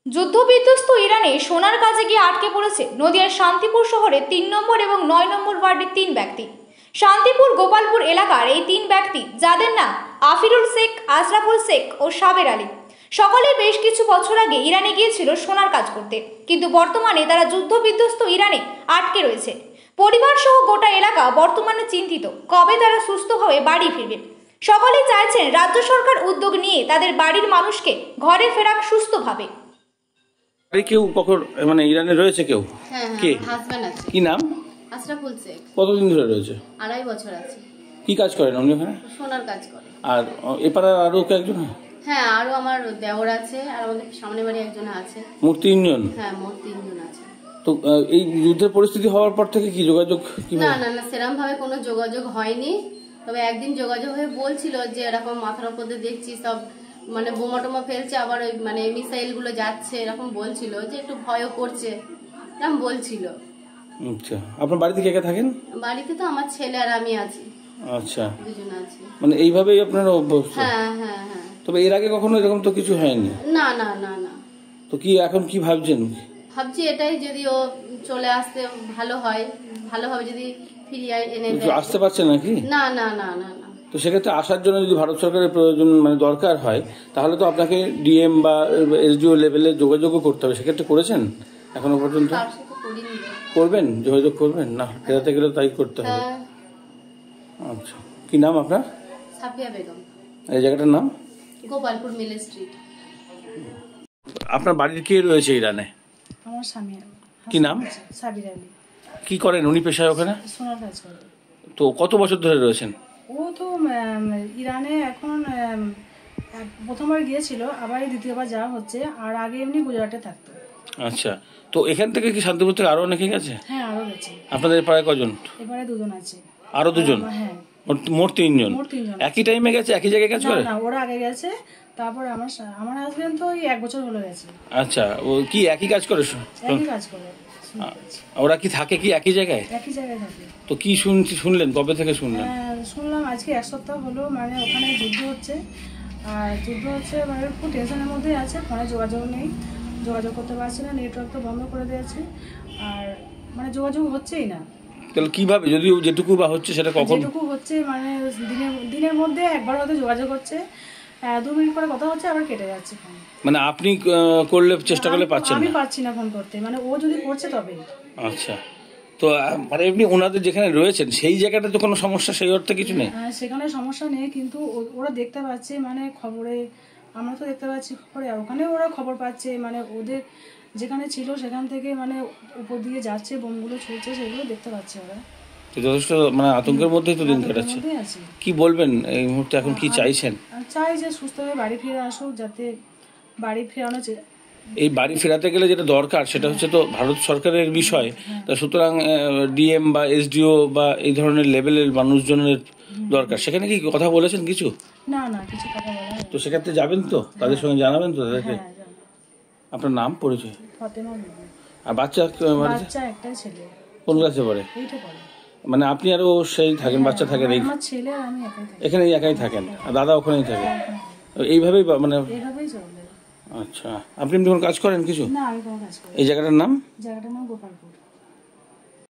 যুদ্ধবিধ্বস্ত ইরানে সোনার কাজে গিয়ে আটকে পড়েছে নদিয়ার শান্তিপুর শহরের ৩ নম্বর এবং ৯ নম্বর ওয়ার্ডের ৩ ব্যক্তি। শান্তিপুর গোপালপুর এলাকার এই ৩ ব্যক্তি, যাদের নাম আফিরুল শেখ, আশরাফুল শেখ ও সাবের আলী, সকলে বেশ কিছু বছর আগে ইরানে গিয়েছিল সোনার কাজ করতে, কিন্তু বর্তমানে তারা যুদ্ধবিধ্বস্ত ইরানে আটকে রয়েছে। পরিবার সহ গোটা এলাকা বর্তমানে চিন্তিত কবে তারা সুস্থভাবে বাড়ি ফিরবে। সকলেই চাইছেন রাজ্য সরকার উদ্যোগ নিয়ে তাদের বাড়ির মানুষকে ঘরে ফেরাক সুস্থভাবে। কেউ কখন মানে ইরানে রয়েছে কেউ? কে? হাজবেন্ড আছে। কি নাম? আশরাফুল শেখ। কতদিন ধরে রয়েছে? 2.5 বছর আছে। কি কাজ করেন উনি ওখানে? সোনার কাজ করে। আর এপারে আরো একজন? হ্যাঁ, আরো আমার দেওর আছে, আর আমাদের সামনে বাড়ি একজন আছে। মোট 3 জন? হ্যাঁ, মোট 3 জন আছে। তো এই যুদ্ধের পরিস্থিতি হওয়ার পর থেকে কি যোগাযোগ? না না না, সেরকম ভাবে কোনো যোগাযোগ হয়নি। তবে একদিন যোগাযোগ হয়ে বলছিল যে এরকম মাথার উপর দিয়ে দেখছি সব মানে বোমা টোমা ফেলছে, আবার ওই মানে মিসাইল গুলো যাচ্ছে, এরকম বলছিল যে একটু ভয়ও করছে, এরকম বলছিল। আচ্ছা, আপনার বাড়িতে কে কে থাকেন? বাড়িতে তো আমার ছেলে আর আমি আছি। আচ্ছা, দুজন আছি। মানে এইভাবেই আপনারা অভ্যস্ত? হ্যাঁ হ্যাঁ হ্যাঁ। তবে এর আগে কখনো এরকম তো কিছু হয়নি? না না না না। তো কি এখন কি ভাবছেন? ভাবছি এটাই, যদি ও চলে আসতে ভালো হয়, ভালোভাবে যদি ফিরিয়ে এনে দেয়। আসতে পারছেন নাকি? না না না না না। তো সেক্ষেত্রে আসার জন্য যদি ভারত সরকারের প্রয়োজন মানে দরকার হয়, তাহলে তো আপনাকে ডিএম বা এসডিও লেভেলে যোগাযোগও করতে হবে। সেক্ষেত্রে করেছেন এখনো পর্যন্ত? করবেন, যোগাযোগ করবেন? না, ফেরাতে গেলে তাই করতে হবে। আচ্ছা, কি নাম আপনার? সাফিয়া বেগম। এই জায়গাটার নাম? গোপালপুর মিল স্ট্রিট। আপনার বাড়ির কে রয়েছে ইরানে? আমার স্বামী। কি নাম? সাবির আলী। কি করেন উনি পেশায় ওখানে? সোনার কাজ করে। তো কত বছর ধরে রয়েছেন? ও তো ইরানে এখন প্রথমবার গিয়েছিল, আবার দ্বিতীয়বার যাওয়া হচ্ছে, আর আগে এমনি গুজরাটে থাকতো। আচ্ছা, তো এখান থেকে কি শান্তিপুর থেকে আরো অনেকে গেছে? হ্যাঁ, আরো গেছে। আপনাদের প্রায় কজন? এবারে 2 জন আছে। আরো 2 জন? হ্যাঁ, মোট 3 জন। একই টাইমে গেছে, একই জায়গায় কাজ করে? না, ওরা আগে গেছে, তারপর আমার হাজবেন্ড তো 1 বছর হলো গেছে। আচ্ছা, ও কি একই কাজ করে? একই কাজ করে। ওরা কি থাকে কি একই জায়গায়? একই জায়গায় থাকে। তো কি শুনলেন, কবে থেকে শুনলেন? শুনলাম আজকে 1 সপ্তাহ হলো, মানে ওখানে যুদ্ধ হচ্ছে, আর যুদ্ধ হচ্ছে মানে খুব টেনশনের মধ্যেই আছে। ফোনে যোগাযোগ নেই, যোগাযোগ করতে পারছি না, নেটওয়ার্ক তো বন্ধ করে দিয়েছে, আর মানে যোগাযোগ হচ্ছেই না। তাহলে কিভাবে, যদি যেটুকু বা হচ্ছে সেটা কখন? যেটুকু হচ্ছে মানে দিনের মধ্যে একবার হয়তো যোগাযোগ হচ্ছে, 2 মিনিট পরে কথা হচ্ছে, আবার কেটে যাচ্ছে ফোন। মানে আপনি করলে চেষ্টা করলে পাচ্ছেন না? আমি পাচ্ছি না ফোন করতে, মানে ও যদি করছে তবে। আচ্ছা, তো মানে এমনি ওনাদের যেখানে রয়েছেন সেই জায়গাটা তো কোনো সমস্যা সেই অর্থে কিছু নেই? সেখানে সমস্যা নেই, কিন্তু ওরা দেখতে পাচ্ছে মানে খবরে, আমরা তো দেখতে পাচ্ছি খবরে, ওখানে ওরা খবর পাচ্ছে, মানে ওদের যেখানে ছিল সেখান থেকে মানে উপর দিয়ে যাচ্ছে, বোমগুলো ছুটছে, সেগুলো দেখতে পাচ্ছে ওরা। যথেষ্ট মানে আতঙ্কের মধ্যেই তো দিন কাটাচ্ছে। কি বলবেন এই মুহূর্তে, এখন কি চাইছেন? চাই যে সুস্থভাবে বাড়ি ফিরে আসুক, যাতে বাড়ি ফেরানো। এই বাড়ি ফেরাতে গেলে যেটা দরকার সেটা হচ্ছে তো ভারত সরকারের বিষয়, তা সুতরাং ডিএম বা এসডিও বা এই ধরনের লেভেলের মানুষজনের দরকার। সেখানে কি কথা বলেছেন কিছু? না না, কিছু কথা বলা হয়নি। তো সেক্ষেত্রে যাবেন তো, তাদের সঙ্গে জানাবেন তো তাদেরকে? আপনার নাম, পরিচয়? ফাতেমা বেগম। আর বাচ্চা? বাচ্চা একটাই ছেলে। কোন ক্লাসে পড়ে? 8-এ পড়ে। মানে আপনি আরো সেই থাকেন, বাচ্চা থাকেন? আমার ছেলে আর আমি একাই থাকি। এখানেই একাই থাকেন, আর দাদা ওখানেই থাকে? এইভাবেই মানে? এইভাবেই চলে। আচ্ছা, আপনি কোনো কাজ করেন কিছু? না, আমি কোনো কাজ করি। এই জায়গাটার নাম? জায়গাটার নাম গোপালপুর।